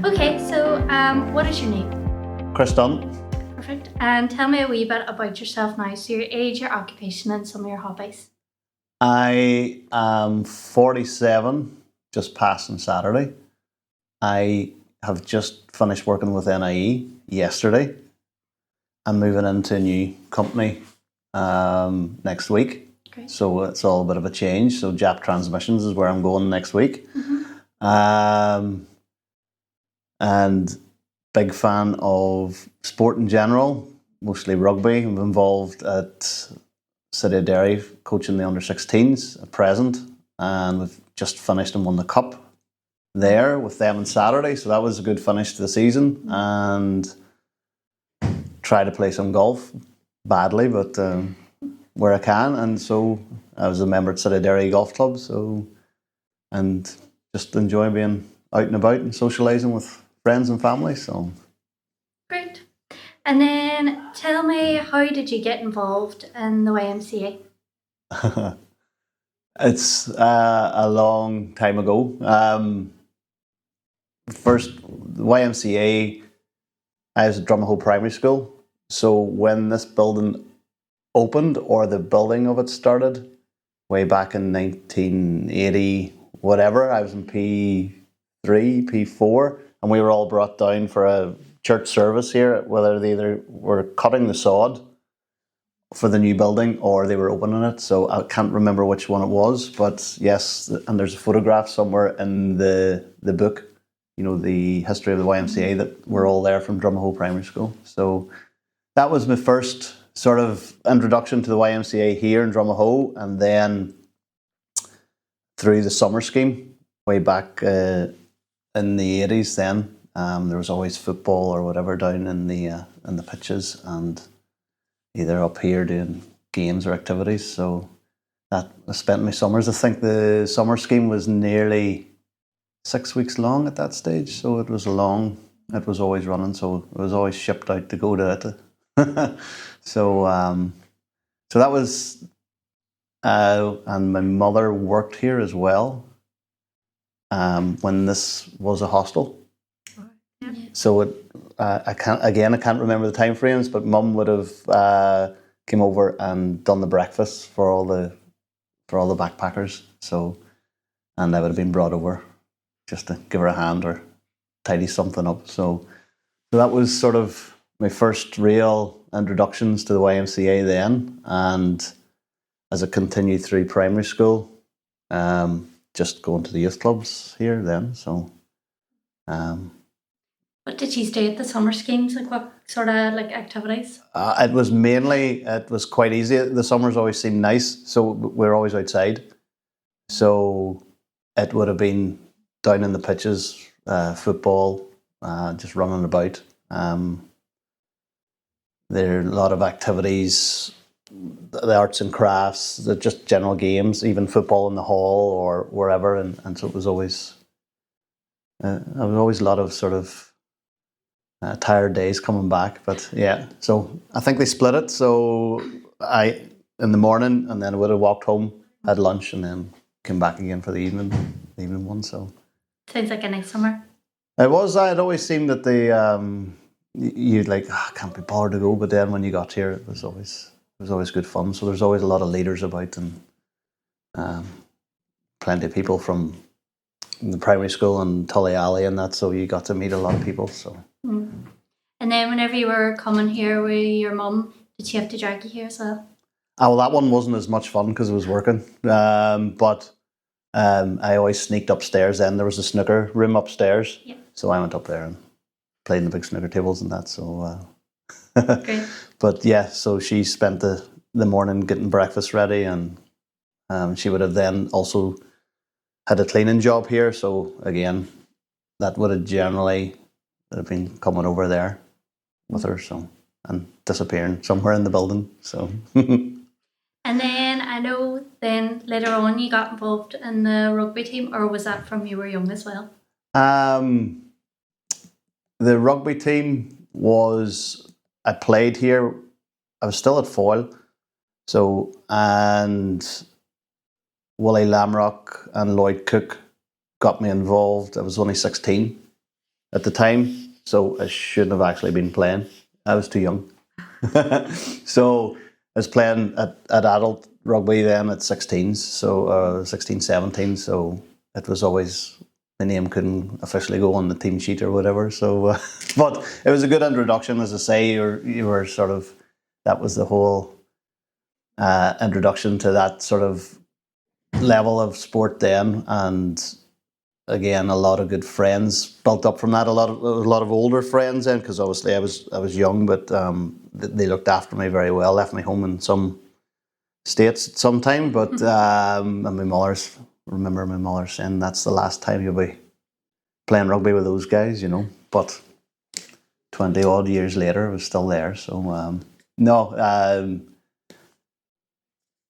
Okay, so what is your name? Kris Dunn. Perfect. And tell me a wee bit about yourself now. So your age, your occupation, and some of your hobbies. I am 47, just passing Saturday. I have just finished working with NIE yesterday. I'm moving into a new company next week. Great. So it's all a bit of a change. So Jap Transmissions is where I'm going next week. Mm-hmm. And big fan of sport in general, mostly rugby. I'm involved at City of Derry coaching the under-16s at present, and we've just finished and won the cup there with them on Saturday, so that was a good finish to the season. And try to play some golf, badly, but where I can. And so I was a member at City of Derry Golf Club, and just enjoy being out and about and socialising with friends and family. So Great. And then tell me, how did you get involved in the YMCA? It's a long time ago. First, the YMCA, I was at Drumahoe Primary School. So when this building opened, or the building of it started, way back in 1980, whatever, I was in P3, P4, and we were all brought down for a church service here, whether they either were cutting the sod for the new building or they were opening it. So I can't remember which one it was, but yes, and there's a photograph somewhere in the book, you know, the history of the YMCA, that we're all there from Drumahoe Primary School. So that was my first sort of introduction to the YMCA here in Drumahoe, and then through the summer scheme way back in the 80s. Then there was always football or whatever down in the pitches, and either up here doing games or activities. So that I spent my summers. I think the summer scheme was nearly 6 weeks long at that stage, so it was long. It was always running, so it was always shipped out to go to it. So that was, and my mother worked here as well when this was a hostel. Yeah. So I can't remember the time frames, but Mum would have came over and done the breakfast for all the backpackers. So, and I would have been brought over just to give her a hand or tidy something up. So that was sort of my first real introductions to the YMCA then, and as I continued through primary school, just going to the youth clubs here then. So What did you do at the summer schemes? Like what sort of like activities? it was quite easy. The summers always seemed nice, so we're always outside. So it would have been down in the pitches, football, just running about. There are a lot of activities, the arts and crafts, just general games, even football in the hall or wherever. And so it was always, a lot of sort of tired days coming back. But yeah, so I think they split it. So I, in the morning, and then I would have walked home, had lunch, and then came back again for the evening one. So Sounds like a nice summer. it was. It always seemed that you'd like, I can't be bothered to go, but then when you got here, it was always good fun. So there's always a lot of leaders about, and plenty of people from the primary school and Tully Alley and that. So you got to meet a lot of people. So. And then whenever you were coming here with your mum, did she have to drag you here as well? Oh, well, that one wasn't as much fun because I was working. But I always sneaked upstairs then. There was a snooker room upstairs. Yeah. So I went up there and played in the big snooker tables and that. So, Great. But yeah, so she spent the morning getting breakfast ready, and she would have then also had a cleaning job here. So again, that would have generally been coming over there with her, so, and disappearing somewhere in the building. So. And then I know then later on you got involved in the rugby team, or was that from you were young as well? The rugby team was, I played here, I was still at Foyle, so, and Willie Lamrock and Lloyd Cook got me involved. I was only 16 at the time, so I shouldn't have actually been playing. I was too young. So I was playing at adult rugby then at 16s, so 16, 17, so it was always, the name couldn't officially go on the team sheet or whatever. So, but it was a good introduction, as I say. You were sort of, that was the whole introduction to that sort of level of sport then, and again, a lot of good friends built up from that. A lot of older friends then, because obviously I was young, but they looked after me very well. Left me home in some states at some time, but and remember my mother saying that's the last time you'll be playing rugby with those guys, you know. But 20 odd years later, I was still there. So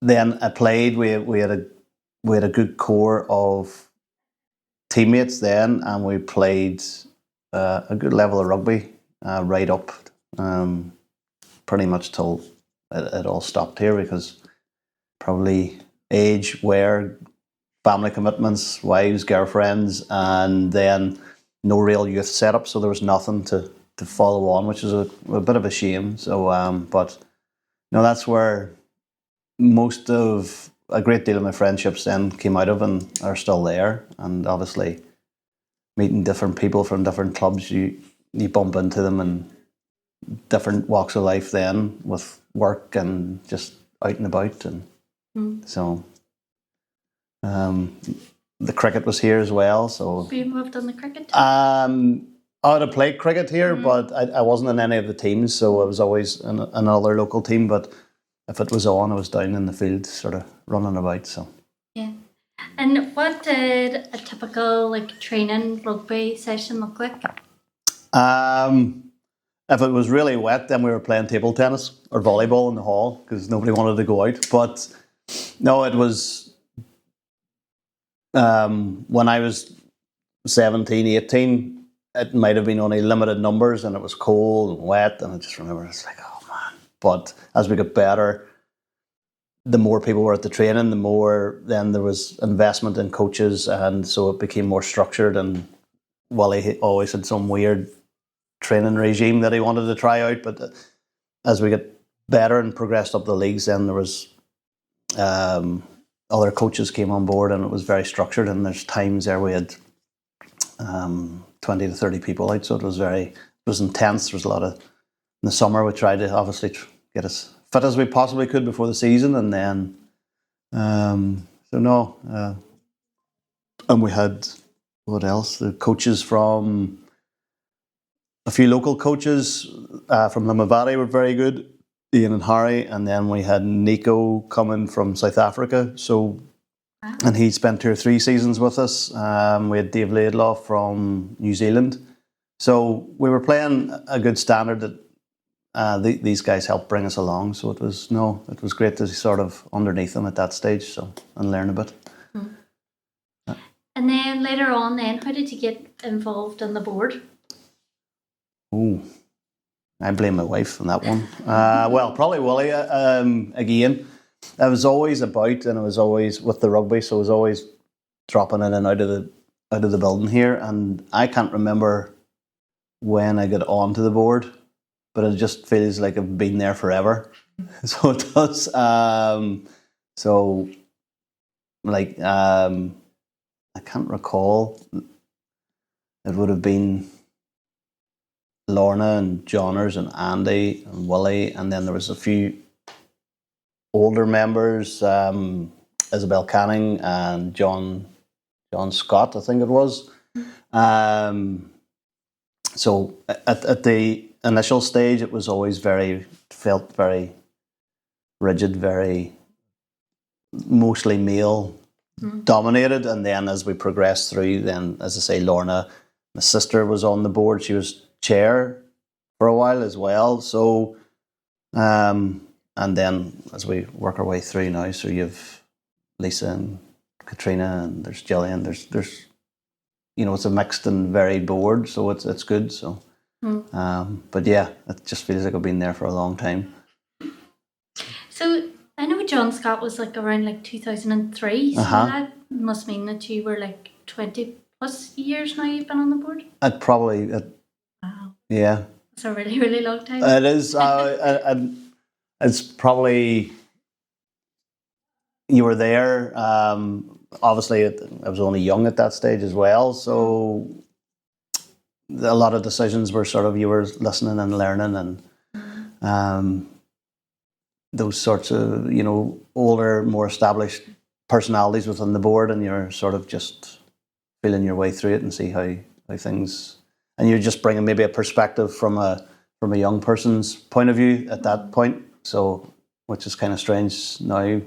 then I played. We had a good core of teammates then, and we played a good level of rugby right up pretty much till it all stopped here, because probably age, wear, family commitments, wives, girlfriends, and then no real youth setup, so there was nothing to follow on, which is a bit of a shame. So but no, that's where a great deal of my friendships then came out of and are still there. And obviously meeting different people from different clubs, you bump into them in different walks of life then, with work and just out and about. And so the cricket was here as well. So were you involved in the cricket? I had played cricket here, but I wasn't in any of the teams, so I was always in another local team. But if it was on, I was down in the field, sort of running about. So yeah. And what did a typical training rugby session look like? If it was really wet, then we were playing table tennis or volleyball in the hall, because nobody wanted to go out. But no, it was when I was 17, 18, it might have been only limited numbers, and it was cold and wet, and I just remember it's like, oh man. But as we got better, the more people were at the training, the more then there was investment in coaches, and so it became more structured. And Wally always had some weird training regime that he wanted to try out, but as we get better and progressed up the leagues, then there was other coaches came on board, and it was very structured. And there's times there we had 20 to 30 people out, so it was intense. There was a lot of, in the summer we tried to obviously get as fit as we possibly could before the season, and then and we had, what else, the coaches from a few local coaches from Limavady were very good, Ian and Harry, and then we had Nico coming from South Africa. So, and he spent 2 or 3 seasons with us. We had Dave Laidlaw from New Zealand. So we were playing a good standard that these guys helped bring us along. So it was great to sort of underneath them at that stage, and learn a bit. And then later on, how did you get involved in the board? Oh, I blame my wife on that one. Well, probably Willie again. I was always about, and I was always with the rugby, so I was always dropping in and out of the building here. And I can't remember when I got onto the board, but it just feels like I've been there forever. So it does. I can't recall. It would have been Lorna and Johners and Andy and Willie, and then there was a few older members, Isabel Canning and John Scott, I think it was. So at the initial stage, it was always felt very rigid, very mostly male dominated, and then as we progressed through, then as I say, Lorna, my sister, was on the board. She was chair for a while as well. So, and then as we work our way through now, so you've Lisa and Katrina, and there's Gillian. There's it's a mixed and varied board, so it's good. So, but yeah, it just feels like I've been there for a long time. So I know John Scott was around 2003. So that must mean that you were 20 plus years now you've been on the board? Wow. Yeah. It's a really, really long time. It is. It's probably, you were there. Obviously, I was only young at that stage as well, so a lot of decisions were sort of, you were listening and learning, and those sorts of, older, more established personalities within the board, and you're sort of just feeling your way through it and see how things, and you're just bringing maybe a perspective from a young person's point of view at that point. So, which is kind of strange now,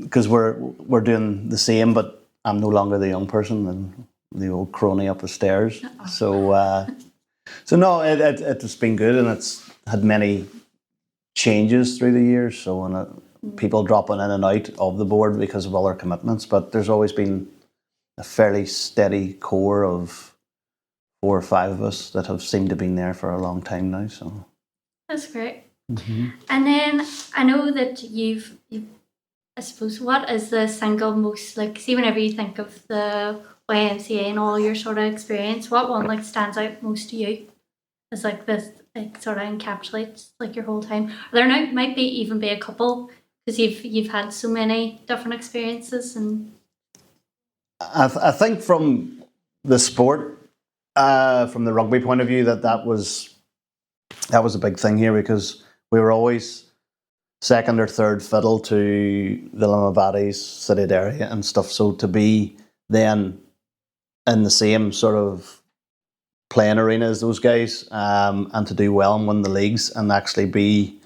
because we're doing the same, but I'm no longer the young person and the old crony up the stairs. So, so no, it's been good, and it's had many changes through the years. So, when people dropping in and out of the board because of other commitments, but there's always been a fairly steady core of 4 or 5 of us that have seemed to be there for a long time now. So that's great. Mm-hmm. And then I know that you've I suppose, what is the single most, like, see, whenever you think of the YMCA and all your sort of experience, what one like stands out most to you as like this, like, sort of encapsulates like your whole time? There might be even be a couple, because you've had so many different experiences. And I think from the sport, from the rugby point of view, that was a big thing here, because we were always second or third fiddle to the Limavadis, City area and stuff. So to be then in the same sort of playing arena as those guys, and to do well and win the leagues, and actually be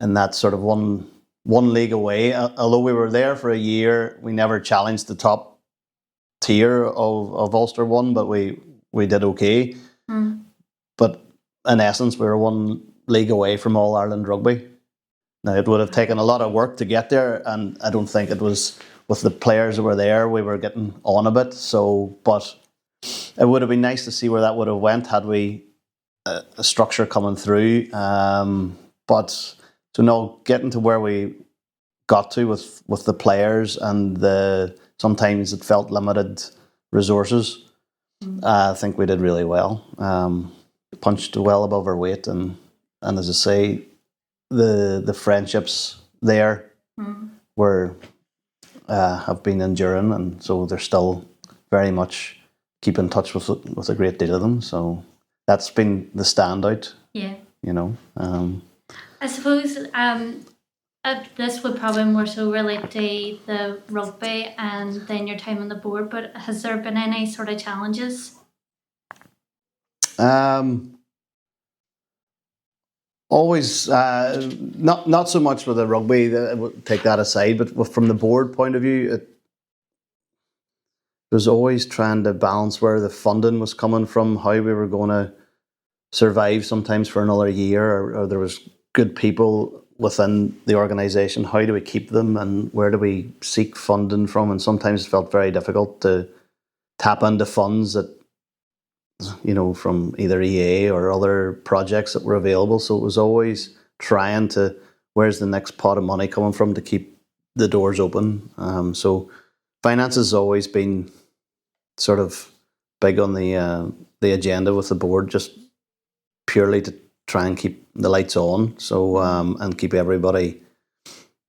in that sort of one league away. Although we were there for a year, we never challenged the top tier of Ulster 1, but we did okay. But in essence, we were one league away from All Ireland Rugby. Now, it would have taken a lot of work to get there, and I don't think it was, with the players that were there, we were getting on a bit. So, but it would have been nice to see where that would have went had we a structure coming through. But to know getting to where we got to with the players and sometimes it felt limited resources, I think we did really well. Punched well above our weight, and as I say, the friendships there were have been enduring, and so they're still very much keep in touch with a great deal of them. So that's been the standout. Yeah. I suppose this would probably more so relate to the rugby and then your time on the board, but has there been any sort of challenges? Always, not so much with the rugby, take that aside, but from the board point of view, it was always trying to balance where the funding was coming from, how we were going to survive sometimes for another year, or there was good people within the organisation. How do we keep them, and where do we seek funding from? And sometimes it felt very difficult to tap into funds that, from either EA or other projects that were available. So it was always trying to, where's the next pot of money coming from to keep the doors open? So finance has always been sort of big on the agenda with the board, just purely to try and keep the lights on. So and keep everybody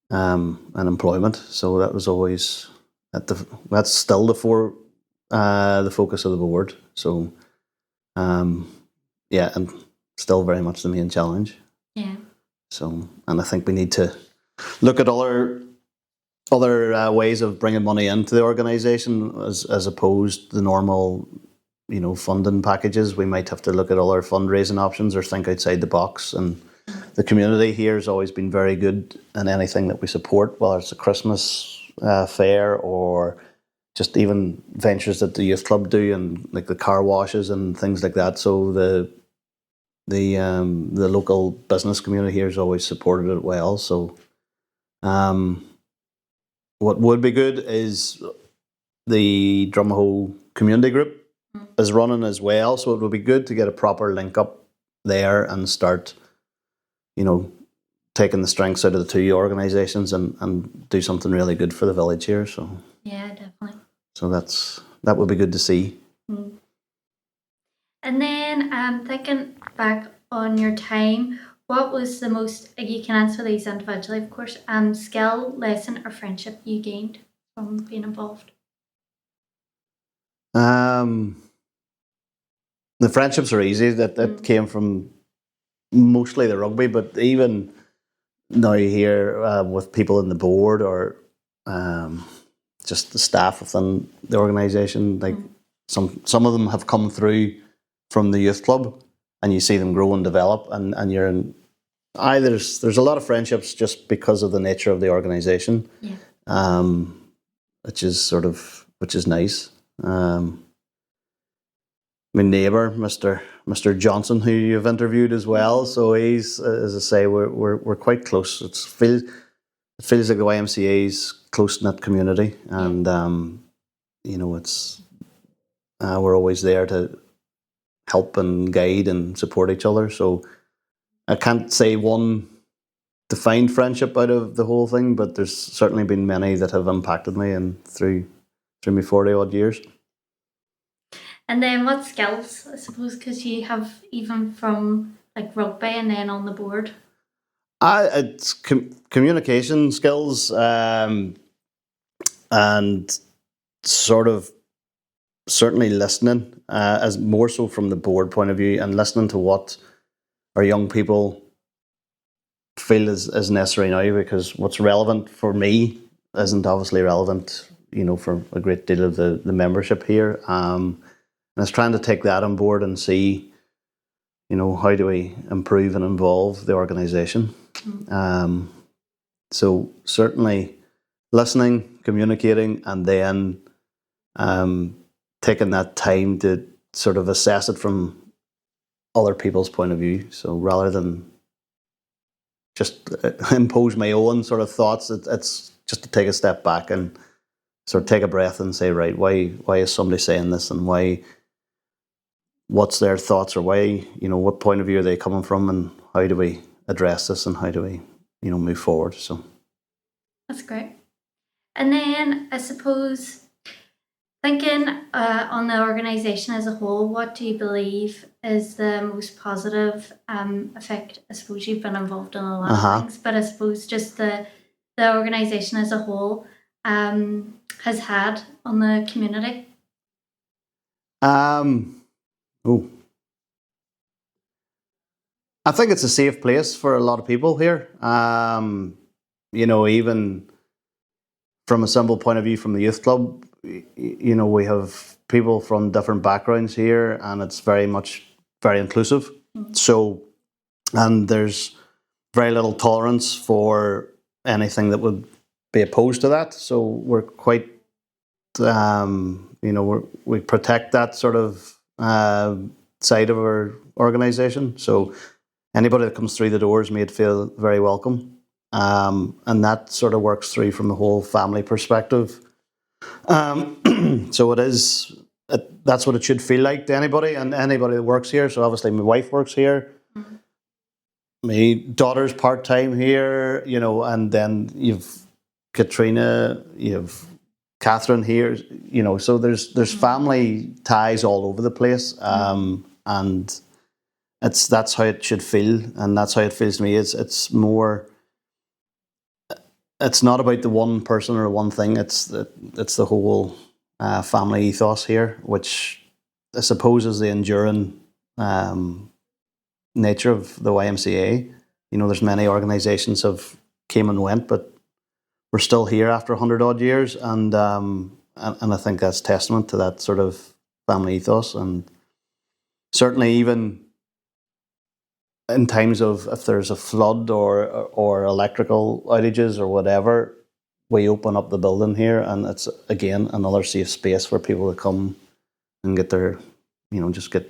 in employment. So that was always that's still the focus of the board. So. And still very much the main challenge. Yeah. So, and I think we need to look at other ways of bringing money into the organisation as opposed to the normal, funding packages. We might have to look at other fundraising options or think outside the box. And the community here has always been very good in anything that we support, whether it's a Christmas fair or just even ventures that the youth club do, and like the car washes and things like that. So the local business community here has always supported it well. So what would be good is the Drumahole community group is running as well. So it would be good to get a proper link up there and start, taking the strengths out of the two organisations and do something really good for the village here. So yeah, definitely. So that's that would be good to see. And then thinking back on your time, what was the most, you can answer these individually of course, skill, lesson or friendship you gained from being involved? The friendships are easy. That came from mostly the rugby, but even now here with people in the board or just the staff within the organisation, like some of them have come through from the youth club, and you see them grow and develop, and you're in. There's a lot of friendships just because of the nature of the organisation, which is nice. My neighbour, Mr. Johnson, who you've interviewed as well. So he's, as I say, we're quite close. It feels like the YMCA's close knit community, and it's we're always there to help and guide and support each other. So I can't say one defined friendship out of the whole thing, but there's certainly been many that have impacted me and through my 40 odd years. And then what skills, I suppose, because you have even from like rugby and then on the board? It's communication skills, and sort of certainly listening, as more so from the board point of view, and listening to what our young people feel is necessary now, because what's relevant for me isn't obviously relevant, for a great deal of the membership here. And it's trying to take that on board and see, how do we improve and involve the organisation. So certainly listening, communicating, and then taking that time to sort of assess it from other people's point of view. So rather than just impose my own sort of thoughts, it's just to take a step back and sort of take a breath and say, right, why is somebody saying this, and what's their thoughts, or why, what point of view are they coming from, and how do we address this, and how do we, move forward. So that's great. And then I suppose thinking on the organisation as a whole, what do you believe is the most positive effect? I suppose you've been involved in a lot of things, but I suppose just the organisation as a whole has had on the community? I think it's a safe place for a lot of people here. Even from a simple point of view from the youth club, we have people from different backgrounds here, and it's very inclusive. So, and there's very little tolerance for anything that would be opposed to that. So we're quite, we protect that sort of side of our organisation. So anybody that comes through the door is made feel very welcome. And that sort of works through from the whole family perspective. So that's what it should feel like to anybody, and anybody that works here. So obviously my wife works here. My daughter's part-time here, and then you've Katrina, you've Catherine here, so there's family ties all over the place. And that's how it should feel, and that's how it feels to me. It's more, it's not about the one person or one thing. It's the whole family ethos here, which I suppose is the enduring nature of the YMCA. There's many organisations have came and went, but we're still here after 100 odd years, and I think that's testament to that sort of family ethos. And certainly even in times of, if there's a flood or electrical outages or whatever, we open up the building here, and it's again another safe space for people to come and get their, just get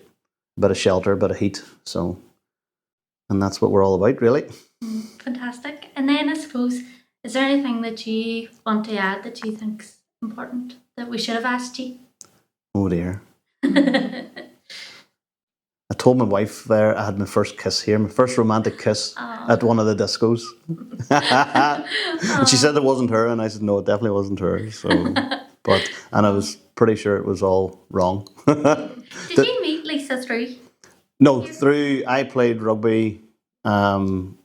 a bit of shelter, a bit of heat. So, and that's what we're all about, really. Fantastic. And then I suppose, is there anything that you want to add that you think's important that we should have asked you? Oh dear. I told my wife there I had my first kiss here, my first romantic kiss at one of the discos. And she said it wasn't her, and I said, no, it definitely wasn't her. So, And I was pretty sure it was all wrong. Did you meet Lisa through? No, I played rugby, and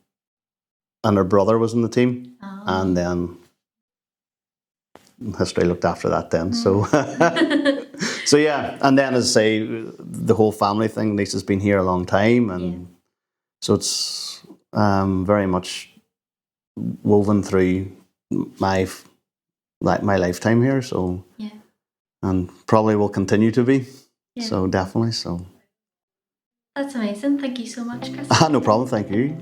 her brother was in the team, and then history looked after that then. So, so yeah, and then as I say, the whole family thing. Lisa's been here a long time, and so it's very much woven through my lifetime here. So and probably will continue to be. So definitely. So that's amazing. Thank you so much, Kris. no problem. Thank you.